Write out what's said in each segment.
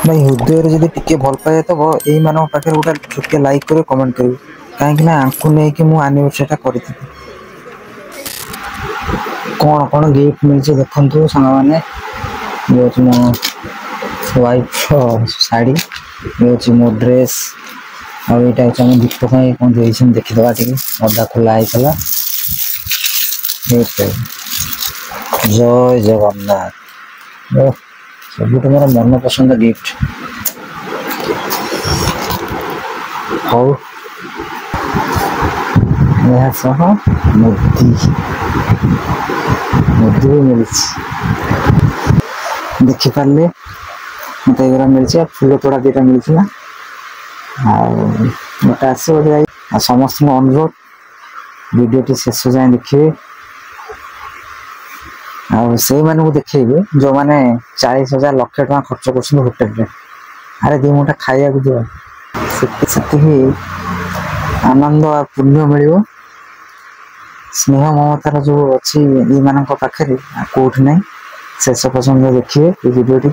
भाई हृदय जब टे भल पाए तो यही मान पाखे गोटे टे लाइक कर कमेंट कर कहीं आंकु नहीं कि मुझे आनिवर्सरी करी कौन कौन गिफ्ट मिलছে देखु सांग मैंने ये मो वाइफ शाड़ी ये मो ड्रेस आईटा हूँ दीप कौन देखीदे टे अदा खोला होता जय जगन्नाथ सब मोर मन पसंद गिफ्ट हौ यह सह मुदी मुदी भी मिली देखिपारे मत ये मिली फूल तोड़ा दीटा मिली ना गोटे आस समस्त अनुरोध वीडियो शेष जाए देखिए से देखेबे जो मैंने 40,000 लाख टका खर्च कर होटेल रे अरे दी मुठा खाया दिवा से आनंद आ पुण्य मिल स्नेह ममतार जो अच्छी ये मान पाखे कौट ना शेष पसंद देखिए ये वीडियो टी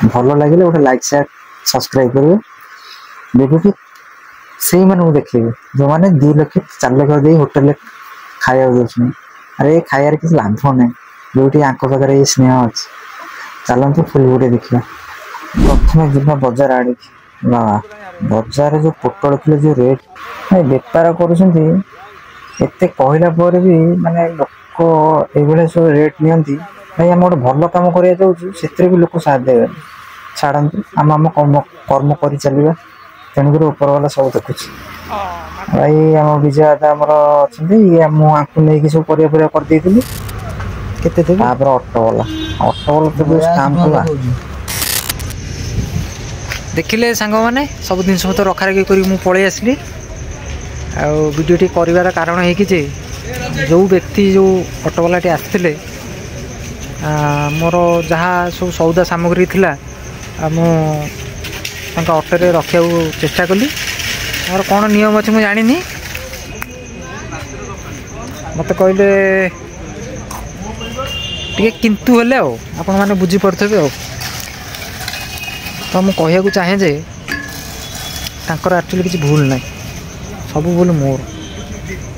भल लगे गोटे लाइक शेयर सब्सक्राइब करेंगे वीडियो से देखिए जो मैंने 2 लाख 4 लाख दे होटेल खाया दे अरे खायार किसी लाभ ना जो आंक पाखे ये स्नेह अच्छे चलते फुल गोटे देखा प्रथम जीवा बजार आड़ बाबा बजार जो पोटल किलो जो रेट बेपार करते कहला भी माने लोक ये सब रेट नियंती भाई आम गोटे भल कम करा से भी लोक साथ देवे छाड़ती आम आम कर्म कर चलवा तेणुक ऊपर वाला सब देखुच भाई आम विजय दादा आमर अच्छा मुझे नहीं सब परिया करदे ऑटो वाला तो काम कला देखिले सांग मैंने सब जिन मत रखा रखी कर पलि आसली वीडियो कर कारण है कि जो व्यक्ति जो ऑटोवाला आसते मोर जहाँ सब सौदा सामग्री थिला मुझे ऑटो रे रखा चेष्टा कली मोर कौन नियम अच्छे मुझे जानी मत कहले टे किंतु हेले आपण मैंने बुझीपे तो मुझे कहूँ चाहे जे तांकर एक्चुअली किसी भूल ना सब भूल मोर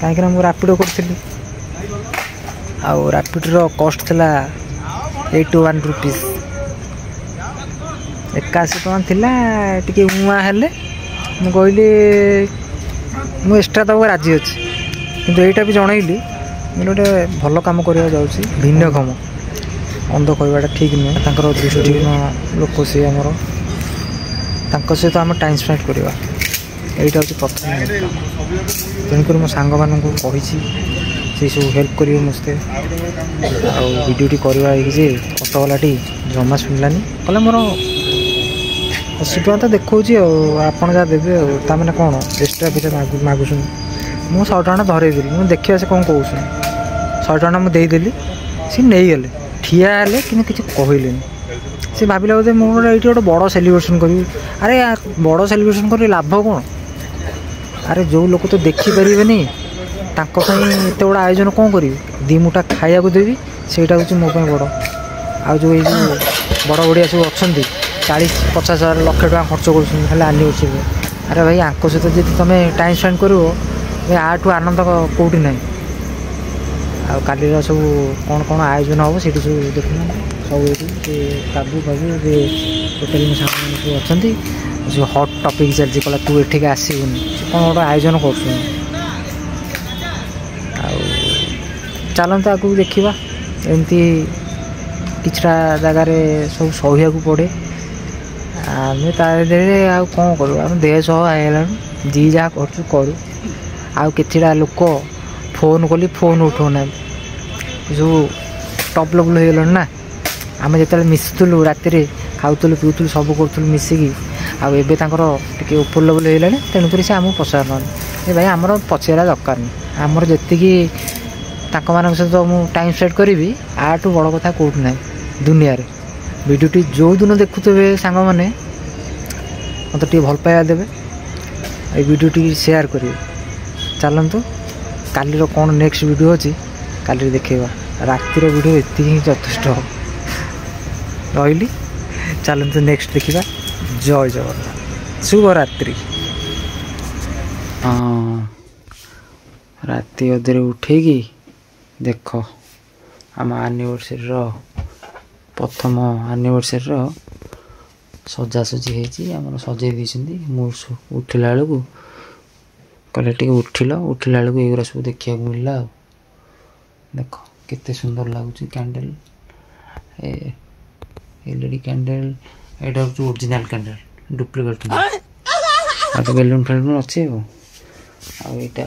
कहीं मुझे रैपिडो करी रैपिडो कॉस्ट थिला 81 रुपीस 81 टଙ୍କା थिला टिके उहाँ हेले मु कहली मु एक्स्ट्रा तक राजी अच्छी किंतु एटा भी जनइली गोटे भल कम करवा जाऊँगी भिन्नक्षम अंध कहवाटा ठीक नुहे तांकर दृष्टिहीन लोक सी आमर सहित आम टाइम स्पेंड करवा यहाँ हूँ प्रथम तेणुक मो सांग मान कही से सब हेल्प करेंगे मस्ते वीडियो करवा ऑटोवाला जमा शुणलानी कले मोर 80 टଙ୍କା तो देखा आपड़ जहाँ देवे मैंने कौन एक्सट्रा पैसा मागुच मुझे 100 टଙ୍କା धरेदेली मुझे देखिए से कौन कौन 100 टଙ୍କା मुझे देदेली सी नहीं गले ठिया हेले कि किसी कहले सी भाविला बोधे मुझे ये गोटे बड़ सेलिब्रेशन करी अरे यार बड़ सेलिब्रेशन कर लाभ कौन अरे जो लोग तो देखिपारे एत बड़ा आयोजन कौन करी 2 मुठा खाया देवी सेटा हूँ मो बड़ आ जो ये बड़ बड़िया सब अच्छा 40-50 हज़ार लाख टका खर्च कर आनिवर्सरी अरे भाई आंक सहित जी तुम टाइम स्पेंड कर आठू आनंद कौटी ना काली सब कौन कौन आयोजन हम से सब देखना सब ये काबू फाबू होटेल में सामान सब अच्छा जो हट टपिक चलती कहला तू एठिक आसबुनि कौन गोटे आयोजन कर चलते आगे देखा एमती किछटा जगार सब सहिया पड़े आम आ कौन करूँ आम देह सह आईगला जी जहाँ करूँ आउ किछटा लोक फोन कली फोन उठाऊना जो टप लेवल हो गल ना आम जो मिसुलु राति खाऊलु पीऊलु सब करूँ मिसिकी आबे टे ऊपर लेवल हो गला तेणुक से आमको पचार ना भाई आमर पचारा दरकार नहीं आमर जी मान सहित मुझे टाइम स्पेंड करी आठू बड़ कथा कौट ना दुनिया वीडियो जो दिन देखुवे सांग मैंने मत भल पाया देवे ये वीडियो शेयर करेंगे चलतु कालीर कौन नेक्स्ट वीडियो अच्छी काली देखा रातिर वीडियो ये ही यथेष्ट रही चलते नेक्स्ट देखा जय जगन्नाथ शुभरात्रि। हाँ राति अधे उठेगी देख आम एनिवर्सरी प्रथम एनिवर्सरी सजासजी होमर सजे मुझे उठला बेलू कहले टे उठिला बेलू युरा सब देखा मिलला देख केते सुंदर लगुच कैंडल एलईडी कैंडल एटा हूँ ओरिजिनल कैंडल डुप्लिकेट तो बेलून फेलून अच्छे आईटा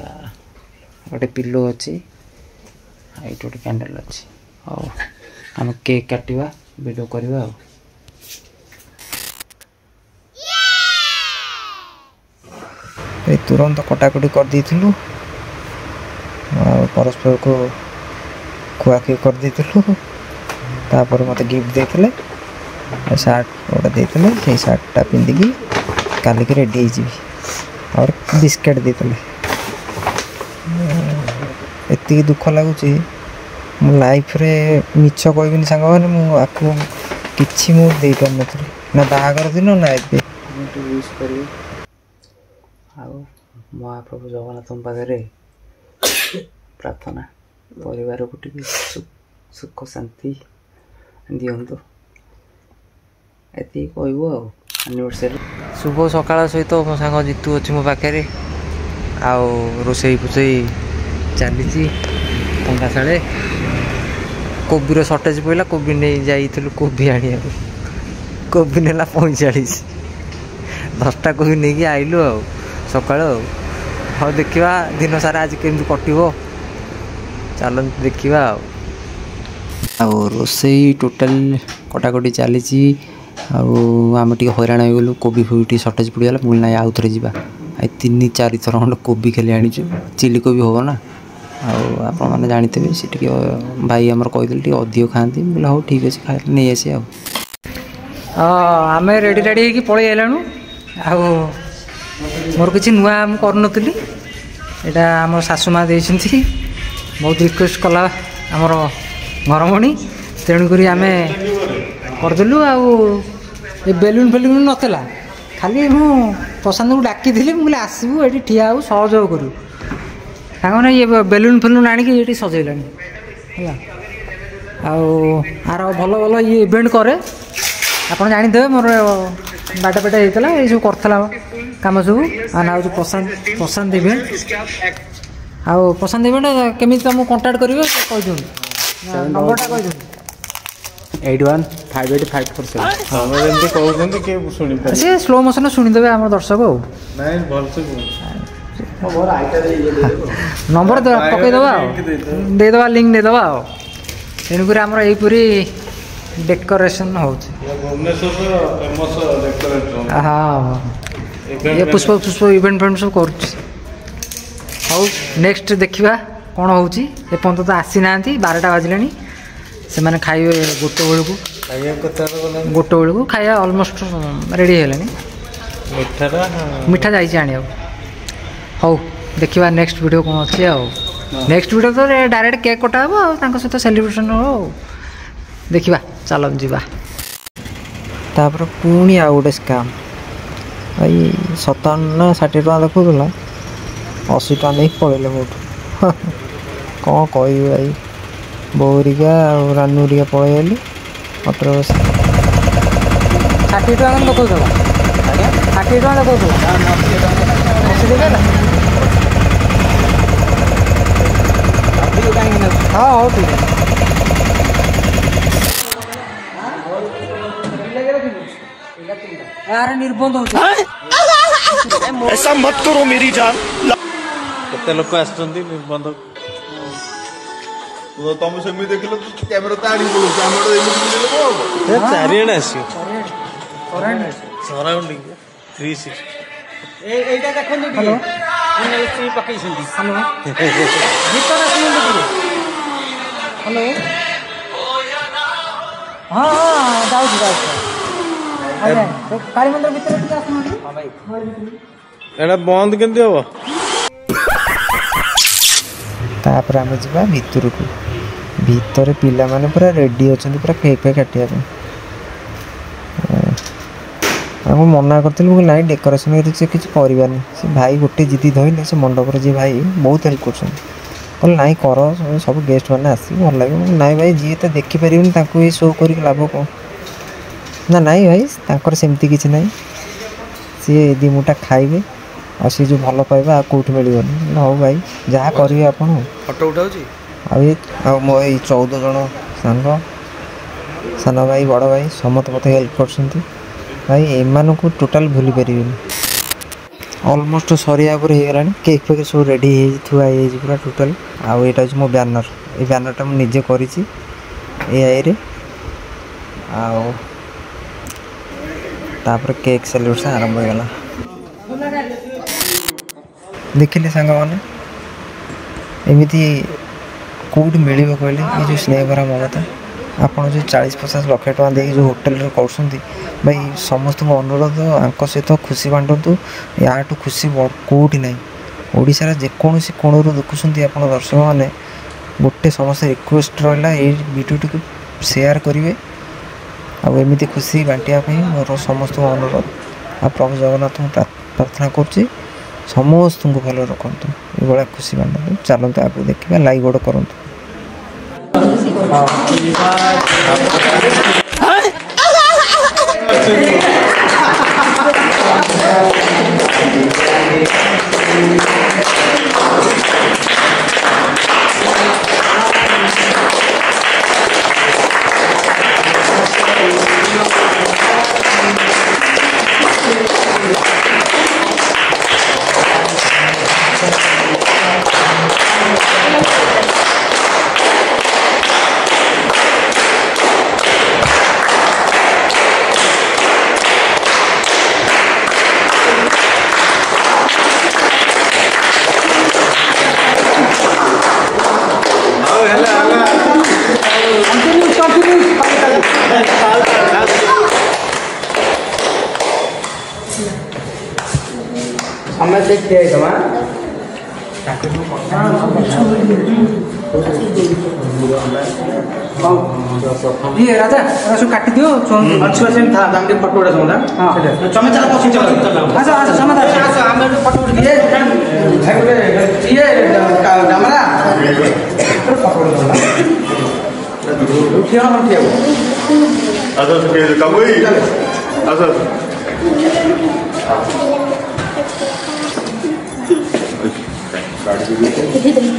गोटे पिलो अच्छी ये गोटे कैंडल अच्छी आओ आम केक काटिवा वीडियो करवा तुरंत कटाकटी कर देथिलु परस्पर को खुआखुई कर देथिलु तापर मते गिफ्ट देथिले शर्ट गोटे देथिले से शर्टटा पिंधिकी काली के रेडी हो और बिस्किट देथिले एति दुख लगुच मो लाइफ रे मिछ कहबिनी सांग माने मु आपको किछि मु दे पार नथि ना बाहागर दिन ना एबे विश करी आओ महाप्रभु जगन्नाथ पाखे प्रार्थना परिवार को सुख शांति दिंतु ये कहूँ शुभ सकाल सहित मो सांग जीतू अच्छी मो पाखे आओ रोसई फुसई चली पंगाशाले कोबीर सर्टेज पड़ा कोबी नहीं जाइलु कोबी आने कोबी नेला 45 10टा कोबी नहीं आइलु आ सका हाँ देखा दिन सारा आज केमती कटो चल देखा रोसई टोटाल कटाकटी चली आम टे हैरान हो गलु कोबी फोबी सर्टेज पड़गला मुझे ना आउ थे जा 3-4 थर खंड कोबी खाली आनीचु चिली कोबी हम ना आप जानते सी टे भाई आमर कहीदे अधिक खाती बोले हाँ ठीक अच्छे खा नहीं आसी आम रेडी रेडी हो पलि आलु आ मोर किसी नुआ करूनी यहाँ आम सासुमा देती बहुत रिक्वेस्ट कला आमर घरमणी तेणुक आम करदेलु आ बेलून फेलून नाला खाली मु प्रशांत को डाकी मुझे आसबू ये ठिया हो सहयोग करू सामने ये बेलून फेलून आणिकी सजेला आर भल भल ये इवेंट करे आप जानते मोर बाटा पेटा होता ये सब करता कम सब आना हूँ प्रशांत इवेंट आउ प्रशांत इवेंट केमी तुमको कंटाक्ट करेंगे कही नंबरटा कही 815854 सी स्लो मोशन शुणीदे आम दर्शक नंबर पकईदे देदेबा लिंक देदेबा तेणुक आम यहीपरी डेकोरेशन हो ये पुष्प पुष्प इवेंट फेवेंट सब कर नेक्स्ट देखा कौन हो पर्यटन तो आसी ना 12टा बाजिला से मैंने खाइबे गोटे बेलू खाया अलमोस्ट रेडी है मीठा जाने हौ देखा नेक्स्ट वीडियो कौन अच्छी नेक्स्ट वीडियो तो डायरेक्ट केक कटा हम सहित सेलिब्रेशन हो देखा चल जा तापर पुणी आ गोटे स्काम भाई 57 ना 60 टका देखुला 80 टका नहीं पड़े मोटू कौन कह भाई बोरिका रानुरिका पलैली अटर बस 60 टका देखा 60 टका देखा हाँ हाँ ठीक है यार निर्बंध हो ऐसा मत करो मेरी जान केते लोक आछंती निर्बंध तो तुम सेमी देखिलो कैमरा ताड़ी बोलो कैमरा एमिति बोलो ए चारिएडा आसी सराउंडिंग 360 एटा देखन दे हेलो सी पकई छंती हेलो भीतर आसी हेलो हां हां जाऊ काली मंदिर भीतर टिके आसना हां भाई एडा बंद केंती हो तापर आम जा भितर को भितर पिला माने पूरा रेडी अच्छा पूरा केक काटिया ତାଙ୍କୁ ମନା କରିଥିଲି ମୁଁ ନାଇଁ ଡେକୋରେସନ୍ ସେ କିଛି କରିବାନି। ସେ ଭାଇ ଗୋଟେ ଜିଦି ଧରିଲେ ସେ ମଣ୍ଡପରେ ଯିଏ ଭାଇ ବହୁତ ହେଲ୍ପ କରୁଛନ୍ତି, କହିଲେ ନାଇଁ କର ସବୁ ଗେଷ୍ଟ ମାନେ ଆସିବେ ଭଲ ଲାଗିବ। ନାଇଁ ଭାଇ ଯିଏ ତ ଦେଖିପାରିବେନି ତାଙ୍କୁ ଏଇ ଶୋ କରିକି ଲାଭ କ'ଣ? ନା ନାଇଁ ଭାଇ ତାଙ୍କର ସେମିତି କିଛି ନାହିଁ, ସିଏ ଦି ମୁଠା ଖାଇବେ ଆଉ ସିଏ ଯେଉଁ ଭଲ ପାଇବା ଆଉ କେଉଁଠି ମିଳିବନି। ହଉ ଭାଇ ଯାହା କରିବେ ଆପଣ। ଫଟୋ ଉଠାଉଛି ଆଉ ମୋ ଏଇ 14 ଜଣ ସାଙ୍ଗ, ସାନ ଭାଇ ବଡ଼ ଭାଇ ସମସ୍ତେ ମୋତେ ହେଲ୍ପ କରୁଛନ୍ତି ଭାଇ, ଏମାନଙ୍କୁ ଟୋଟାଲ୍ ଭୁଲି ପାରିବେନି। ଅଲମୋଷ୍ଟ ସରିବା ଉପରେ ହେଇଗଲାଣି, କେକ୍ ଫେକ୍ ସବୁ ରେଡ଼ି ହେଇଛି, ଥୁଆ ହେଇଯାଇଛି ପୁରା ଟୋଟାଲ୍। ଆଉ ଏଇଟା ହେଉଛି ମୋ ବ୍ୟାନର୍, ଏଇ ବ୍ୟାନର୍ଟା ମୁଁ ନିଜେ କରିଛି ଏଆଇରେ। ଆଉ ତାପରେ କେକ୍ ସେଲିବ୍ରେସନ୍ ଆରମ୍ଭ ହେଇଗଲା। ଦେଖିଲେ ସାଙ୍ଗମାନେ ଏମିତି କେଉଁଠି ମିଳିବ କହିଲେ ଏ ଯେଉଁ ସ୍ନେହଭରା ମମତା? ଆପଣ ଯେଉଁ 40-50 ଲକ୍ଷ ଟଙ୍କା ଦେଇକି ଯେଉଁ ହୋଟେଲରେ କରୁଛନ୍ତି ଭାଇ, ସମସ୍ତଙ୍କୁ ଅନୁରୋଧ ଆଙ୍କ ସହିତ ଖୁସି ବାଣ୍ଟନ୍ତୁ। ୟାଠୁ ଖୁସି କେଉଁଠି ନାହିଁ। ଓଡ଼ିଶାର ଯେକୌଣସି କୋଣରୁ ଦେଖୁଛନ୍ତି ଆପଣ ଦର୍ଶକମାନେ, ଗୋଟେ ସମସ୍ତେ ରିକ୍ୱେଷ୍ଟ ରହିଲା ଏଇ ଭିଡ଼ିଓଟିକୁ ସେୟାର କରିବେ ଆଉ ଏମିତି ଖୁସି ବାଣ୍ଟିବା ପାଇଁ ମୋର ସମସ୍ତଙ୍କୁ ଅନୁରୋଧ। ଆଉ ପ୍ରଭୁ ଜଗନ୍ନାଥଙ୍କୁ ପ୍ରାର୍ଥନା କରୁଛି ସମସ୍ତଙ୍କୁ ଭଲ ରଖନ୍ତୁ, ଏଇଭଳିଆ ଖୁସି ବାଣ୍ଟନ୍ତୁ। ଚାଲନ୍ତୁ ଆଗକୁ ଦେଖିବା, ଲାଇକ୍ ଗୋଟେ କରନ୍ତୁ। राजा सब काटी दियो अच्छे से था हम के फोटो उठा समझा हां चमे चला पछी चला आसा आसा समझा आसा हम फोटो उठा ये कैमरा फोटो उठा उठिया हम उठिया आसा के कबई आसा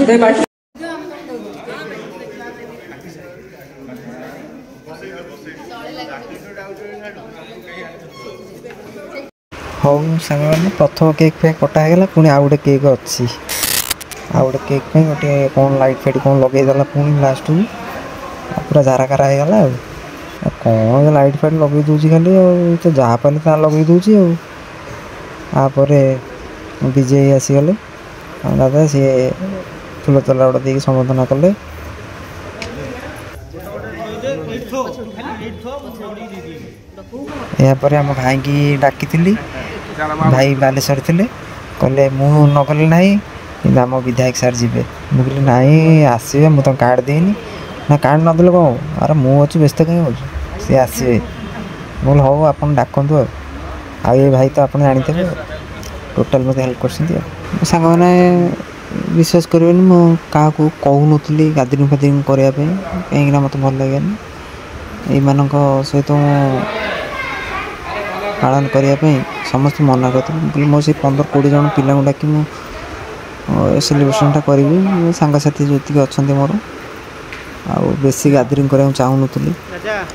दे बात ହଉ ସାଙ୍ଗମାନେ, ପ୍ରଥମ କେକ୍ ଫେକ୍ କଟା ହେଇଗଲା, ପୁଣି ଆଉ ଗୋଟେ କେକ୍ ଅଛି। ଆଉ ଗୋଟେ କେକ୍ ପାଇଁ ଗୋଟେ କ'ଣ ଲାଇଟ୍ ଫାଇଟ୍ କ'ଣ ଲଗେଇଦେଲା ପୁଣି ଲାଷ୍ଟକୁ, ପୁରା ଝାରାକାରା ହେଇଗଲା। ଆଉ କ'ଣ ଲାଇଟ୍ ଫାଇଟ୍ ଲଗେଇ ଦେଉଛି ଖାଲି, ଆଉ ତ ଯାହା ପାଇଲେ ତାହା ଲଗେଇ ଦେଉଛି। ଆଉ ତାପରେ ବିଜେ ଆସିଗଲେ ଦାଦା, ସିଏ ଫୁଲ ତୋଲା ଗୋଟେ ଦେଇକି ସମ୍ବର୍ଦ୍ଧନା କଲେ। ଏହାପରେ ଆମ ଭାଇକି ଡାକିଥିଲି, ଭାଇ ବାଲେଶ୍ୱର ଥିଲେ, କହିଲେ ମୁଁ ନଗଲେ ନାହିଁ କିନ୍ତୁ ଆମ ବିଧାୟକ ସାର୍ ଯିବେ। ମୁଁ କହିଲି ନାଇଁ ଆସିବେ, ମୁଁ ତାଙ୍କୁ କାର୍ଡ଼ ଦେଇନି। ନା କାର୍ଡ଼ ନଦେଲେ କ'ଣ ହବ, ଆରେ ମୁଁ ଅଛି, ବ୍ୟସ୍ତ କାହିଁ ହେଉଛୁ, ସିଏ ଆସିବେ। ମୁଁ କହିଲି ହଉ ଆପଣ ଡାକନ୍ତୁ। ଆଉ ଏ ଭାଇ ତ ଆପଣ ଜାଣିଥିବେ, ଟୋଟାଲ୍ ମୋତେ ହେଲ୍ପ କରିଛନ୍ତି। ଆଉ ସାଙ୍ଗମାନେ ବିଶ୍ୱାସ କରିବେନି, ମୁଁ କାହାକୁ କହୁନଥିଲି ଗାଦିରିଂ ଫାଦିରିଂ କରିବା ପାଇଁ, କାହିଁକିନା ମୋତେ ଭଲ ଲାଗେନି। ଏଇମାନଙ୍କ ସହିତ ମୁଁ ପାଳନ କରିବା ପାଇଁ ସମସ୍ତେ ମନା କରିଥିଲେ। ମୁଁ କହିଲି ମୋ ସେଇ 15-20 ଜଣ ପିଲାଙ୍କୁ ଡାକି ମୁଁ ସେଲିବ୍ରେସନ୍ଟା କରିବି, ସାଙ୍ଗସାଥି ଯେତିକି ଅଛନ୍ତି ମୋର। ଆଉ ବେଶୀ ଗାଦରିଂ କରିବାକୁ ଚାହୁଁନଥିଲି,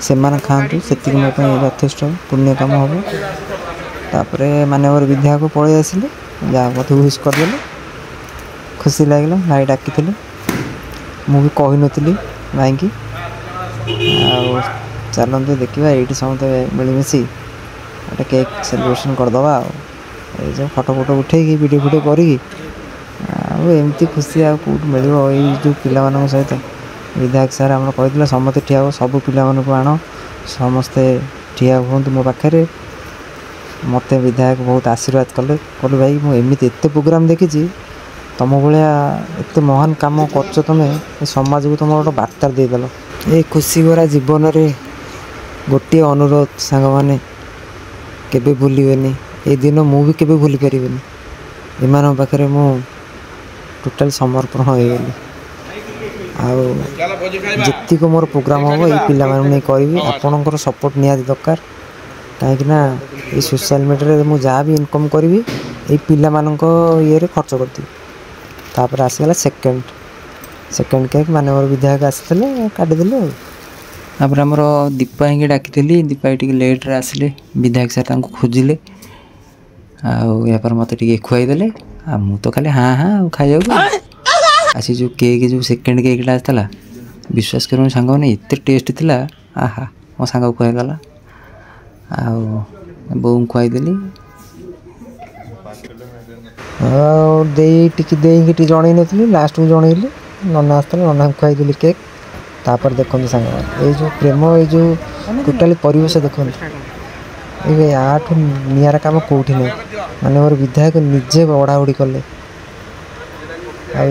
ସେମାନେ ଖାଆନ୍ତୁ ସେତିକି ମୋ ପାଇଁ ଯଥେଷ୍ଟ ପୁଣ୍ୟ କାମ ହେବ। ତାପରେ ମାନ୍ୟବର ବିଧାୟକ ପଳେଇ ଆସିଲେ, ଯାହା ମୋତେ ୱିଶ୍ କରିଦେଲେ, ଖୁସି ଲାଗିଲା। ଭାଇ ଡାକିଥିଲେ, ମୁଁ ବି କହିନଥିଲି ଭାଇଙ୍କି। ଆଉ ଚାଲନ୍ତୁ ଦେଖିବା, ଏଇଠି ସମସ୍ତେ ମିଳିମିଶି ଗୋଟେ କେକ୍ ସେଲିବ୍ରେସନ୍ କରିଦେବା। ଆଉ ଏଇ ଯେଉଁ ଫଟୋ ଉଠେଇକି ଭିଡ଼ିଓ ଫିଡ଼ିଓ କରିକି, ଆଉ ଏମିତି ଖୁସି ଆଉ କେଉଁଠି ମିଳିବ। ଏଇ ଯେଉଁ ପିଲାମାନଙ୍କ ସହିତ ବିଧାୟକ ସାର୍ ଆମର କହିଥିଲେ ସମସ୍ତେ ଠିଆ ହେବ, ସବୁ ପିଲାମାନଙ୍କୁ ଆଣ, ସମସ୍ତେ ଠିଆ ହୁଅନ୍ତୁ ମୋ ପାଖରେ। ମୋତେ ବିଧାୟକ ବହୁତ ଆଶୀର୍ବାଦ କଲେ, କହିଲେ ଭାଇ ମୁଁ ଏମିତି ଏତେ ପ୍ରୋଗ୍ରାମ୍ ଦେଖିଛି, ତୁମ ଭଳିଆ ଏତେ ମହାନ କାମ କରୁଛ ତୁମେ, ଏ ସମାଜକୁ ତୁମ ଗୋଟେ ବାର୍ତ୍ତା ଦେଇଦେଲ। ଏ ଖୁସି ଭରା ଜୀବନରେ ଗୋଟିଏ ଅନୁରୋଧ ସାଙ୍ଗମାନେ, କେବେ ଭୁଲିବେନି। ଏ ଦିନ ମୁଁ ବି କେବେ ଭୁଲି ପାରିବିନି। ଏମାନଙ୍କ ପାଖରେ ମୁଁ ଟୋଟାଲ ସମର୍ପଣ ହୋଇଗଲି। ଆଉ ଯେତିକି ମୋର ପ୍ରୋଗ୍ରାମ୍ ହେବ ଏଇ ପିଲାମାନଙ୍କୁ ନେଇ କରିବି। ଆପଣଙ୍କର ସପୋର୍ଟ ନିହାତି ଦରକାର, କାହିଁକିନା ଏଇ ସୋସିଆଲ ମିଡ଼ିଆରେ ମୁଁ ଯାହା ବି ଇନକମ୍ କରିବି ଏଇ ପିଲାମାନଙ୍କ ଇଏରେ ଖର୍ଚ୍ଚ କରିଦେବି। ତାପରେ ଆସିଗଲା ସେକେଣ୍ଡ କେକ୍ ମାନ୍ୟବର ବିଧାୟକ ଆସିଥିଲେ, କାଟିଦେଲେ ଆଉ। ତାପରେ ଆମର ଦୀପା ଭାଇକି ଡାକିଥିଲି। ଦୀପା ଭାଇ ଟିକେ ଲେଟ୍ରେ ଆସିଲେ, ବିଧାୟକ ସାର୍ ତାଙ୍କୁ ଖୋଜିଲେ। ଆଉ ଏହାପରେ ମୋତେ ଟିକେ ଖୁଆଇଦେଲେ। ଆଉ ମୁଁ ତ ଖାଲି ହାଁ ଆଉ ଖାଇବାକୁ। ଆଉ ସେ ଯେଉଁ କେକ୍, ଯେଉଁ ସେକେଣ୍ଡ କେକ୍ଟା ଆସିଥିଲା, ବିଶ୍ୱାସ କରିବନି ସାଙ୍ଗମାନେ ଏତେ ଟେଷ୍ଟ ଥିଲା। ଆହା, ମୋ ସାଙ୍ଗକୁ ଖୁଆଇଗଲା। ଆଉ ବୋଉଙ୍କୁ ଖୁଆଇଦେଲି। ଆଉ ଦେଇକି ଟିକେ ଜଣେଇ ନଥିଲି, ଲାଷ୍ଟକୁ ଜଣେଇଲି। ନନା ଆସିଥିଲେ, ନନାଙ୍କୁ ଖୁଆଇଦେଲି କେକ୍। ତାପରେ ଦେଖନ୍ତୁ ସାଙ୍ଗମାନେ, ଏଇ ଯେଉଁ ପ୍ରେମ, ଏଇ ଯେଉଁ ଟୋଟାଲି ପରିବେଶ ଦେଖନ୍ତୁ। ଏବେ ଆଠୁ ନିଆରା କାମ କେଉଁଠି ନାହିଁ। ମାନେ ମୋର ବିଧାୟକ ନିଜେ ବଢ଼ାବଢ଼ି କଲେ। ଆଉ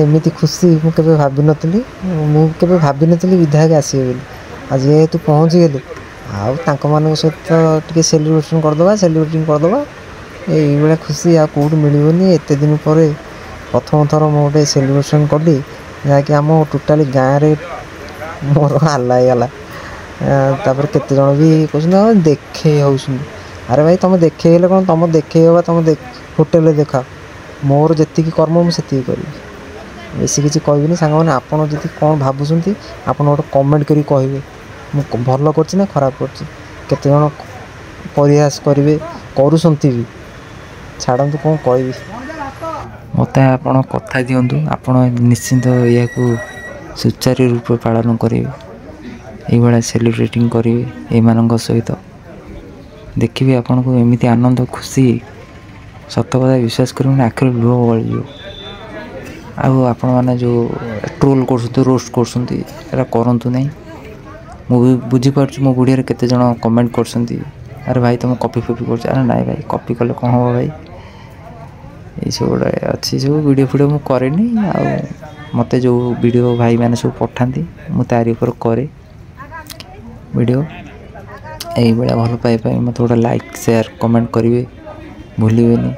ଏମିତି ଖୁସି ମୁଁ କେବେ ଭାବିନଥିଲି। ବିଧାୟକ ଆସିବେ ବୋଲି। ଆଉ ଯେହେତୁ ପହଞ୍ଚିଗଲେ, ଆଉ ତାଙ୍କମାନଙ୍କ ସହିତ ଟିକେ ସେଲିବ୍ରେଟିଂ କରିଦେବା। ଏଇଭଳିଆ ଖୁସି ଆଉ କେଉଁଠି ମିଳିବନି। ଏତେ ଦିନ ପରେ ପ୍ରଥମ ଥର ମୁଁ ଗୋଟେ ସେଲିବ୍ରେସନ୍ କଲି, ଯାହାକି ଆମ ଟୋଟାଲି ଗାଁରେ ମୋର ହାଲ୍ଲା ହେଇଗଲା। ତାପରେ କେତେଜଣ ବି କହୁଛନ୍ତି ହଁ ଦେଖେଇ ହେଉଛନ୍ତି। ଆରେ ଭାଇ, ତୁମେ ଦେଖେଇ ହେଲେ କ'ଣ? ତୁମ ଦେଖେଇ ହେବା ତୁମ ହୋଟେଲରେ ଦେଖାଅ। ମୋର ଯେତିକି କର୍ମ ମୁଁ ସେତିକି କରିବି, ବେଶୀ କିଛି କହିବିନି। ସାଙ୍ଗମାନେ, ଆପଣ ଯଦି କ'ଣ ଭାବୁଛନ୍ତି ଆପଣ ଗୋଟେ କମେଣ୍ଟ କରି କହିବେ, ମୁଁ ଭଲ କରିଛି ନା ଖରାପ କରିଛି। କେତେଜଣ ପରିହାସ କରିବେ, କରୁଛନ୍ତି ବି। ଛାଡ଼ନ୍ତୁ, କ'ଣ କହିବି। ମୋତେ ଆପଣ କଥା ଦିଅନ୍ତୁ, ଆପଣ ନିଶ୍ଚିନ୍ତ ଏହାକୁ ସୁଚାରୁ ରୂପେ ପାଳନ କରିବେ। ଏଇଭଳିଆ ସେଲିବ୍ରେଟିଂ କରିବେ ଏମାନଙ୍କ ସହିତ। ଦେଖିବେ ଆପଣଙ୍କୁ ଏମିତି ଆନନ୍ଦ, ଖୁସି, ସତ କଥା ବିଶ୍ୱାସ କରିବେନି, ଆଖିରୁ ଲୁହ ଗଳିଯିବ। ଆଉ ଆପଣମାନେ ଯେଉଁ ଟ୍ରୋଲ୍ କରୁଛନ୍ତି, ରୋଷ୍ଟ କରୁଛନ୍ତି, ଏଟା କରନ୍ତୁ ନାହିଁ। ମୁଁ ବି ବୁଝିପାରୁଛି ମୋ ଭିଡ଼ିଓରେ କେତେଜଣ କମେଣ୍ଟ କରୁଛନ୍ତି, ଆରେ ଭାଇ ତୁମେ କପି କରୁଛ। ଆରେ ନାଇଁ ଭାଇ, କପି କଲେ କ'ଣ ହେବ ଭାଇ? ଏଇସବୁ ଗୋଟେ ଅଛି, ସବୁ ଭିଡ଼ିଓ ମୁଁ କରେନି। ଆଉ ମୋତେ ଯେଉଁ ଭିଡ଼ିଓ ଭାଇମାନେ ସବୁ ପଠାନ୍ତି, ମୁଁ ତାରି ଉପରେ କରେ ଭିଡ଼ିଓ। ଏଇଭଳିଆ ଭଲ ପାଇବା ପାଇଁ ମୋତେ ଗୋଟେ ଲାଇକ୍, ସେୟାର, କମେଣ୍ଟ କରିବେ, ଭୁଲିବେନି।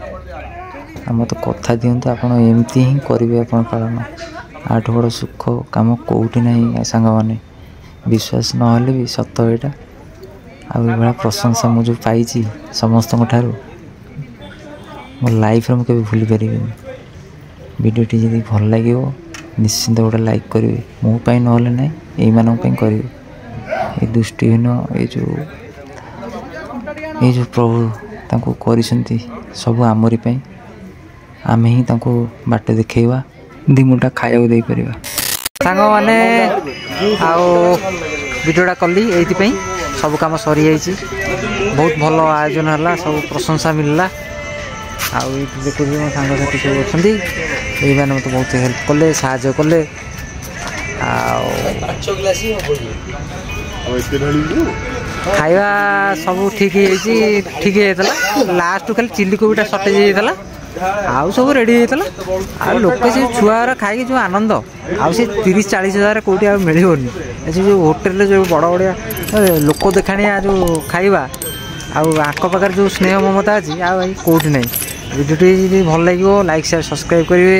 ଆଉ ମୋତେ କଥା ଦିଅନ୍ତୁ, ଆପଣ ଏମିତି ହିଁ କରିବେ ଆପଣ ପାଳନ। ଆଠୁ ବଡ଼ ସୁଖ କାମ କେଉଁଠି ନାହିଁ ସାଙ୍ଗମାନେ। ବିଶ୍ୱାସ ନହେଲେ ବି ସତ ଏଇଟା। ଆଉ ଏଇଭଳିଆ ପ୍ରଶଂସା ମୁଁ ଯେଉଁ ପାଇଛି ସମସ୍ତଙ୍କ ଠାରୁ, ମୋ ଲାଇଫ୍ରେ ମୁଁ କେବେ ଭୁଲି ପାରିବିନି। ଭିଡ଼ିଓଟି ଯଦି ଭଲ ଲାଗିବ ନିଶ୍ଚିନ୍ତ ଗୋଟେ ଲାଇକ୍ କରିବେ। ମୋ ପାଇଁ ନହେଲେ ନାହିଁ, ଏଇମାନଙ୍କ ପାଇଁ କରିବେ। ଏଇ ଦୃଷ୍ଟିହୀନ, ଏଇ ଯେଉଁ ପ୍ରଭୁ ତାଙ୍କୁ କରିଛନ୍ତି ସବୁ ଆମରି ପାଇଁ। ଆମେ ହିଁ ତାଙ୍କୁ ବାଟ ଦେଖେଇବା, ଦିମୁଠା ଖାଇବାକୁ ଦେଇପାରିବା। ସାଙ୍ଗମାନେ, ଆଉ ଭିଡ଼ିଓଟା କଲି ଏଇଥିପାଇଁ। ସବୁ କାମ ସରିଯାଇଛି, ବହୁତ ଭଲ ଆୟୋଜନ ହେଲା, ସବୁ ପ୍ରଶଂସା ମିଳିଲା। ଆଉ ଏଇଠି ଦେଖୁଛି ମୋ ସାଙ୍ଗସାଥି ସବୁ ଅଛନ୍ତି, ଏଇମାନେ ମୋତେ ବହୁତ ହେଲ୍ପ କଲେ, ସାହାଯ୍ୟ କଲେ। ଆଉ ଖାଇବା ସବୁ ଠିକ୍ ହେଇଯାଇଥିଲା। ଲାଷ୍ଟକୁ ଖାଲି ଚିଲି କୋବିଟା ସର୍ଟେଜ୍ ହେଇଯାଇଥିଲା, ଆଉ ସବୁ ରେଡ଼ି ହେଇଯାଇଥିଲା। ଆଉ ଲୋକେ ସେ ଛୁଆର ଖାଇକି ଯେଉଁ ଆନନ୍ଦ, ଆଉ ସେ 30-40 ହଜାର କେଉଁଠି ଆଉ ମିଳିବନି। ସେ ଯେଉଁ ହୋଟେଲରେ ଯେଉଁ ବଡ଼ ବଢ଼ିଆ ଲୋକ ଦେଖାଣିଆ ଯେଉଁ ଖାଇବା, ଆଉ ଆଖପାଖରେ ଯେଉଁ ସ୍ନେହ ମମତା ଅଛି, ଆଉ ଭାଇ କେଉଁଠି ନାହିଁ। ଭିଡ଼ିଓଟି ଯଦି ଭଲ ଲାଗିବ ଲାଇକ୍, ସେୟାର, ସବସ୍କ୍ରାଇବ୍ କରିବେ।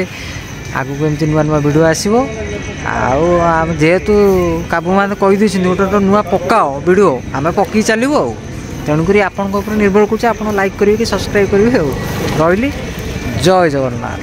ଆଗକୁ ଏମିତି ନୂଆ ଭିଡ଼ିଓ ଆସିବ। ଆଉ ଆମେ ଯେହେତୁ କାବୁମାନେ କହିଦେଇଛନ୍ତି ଗୋଟେ ନୂଆ ପକାଅ ଭିଡ଼ିଓ, ଆମେ ପକାଇ ଚାଲିବୁ। ଆଉ ତେଣୁକରି ଆପଣଙ୍କ ଉପରେ ନିର୍ଭର କରୁଛି, ଆପଣ ଲାଇକ୍ କରିବେ କି ସବସ୍କ୍ରାଇବ୍ କରିବେ। ଆଉ ରହିଲି, ଜୟ ଜଗନ୍ନାଥ।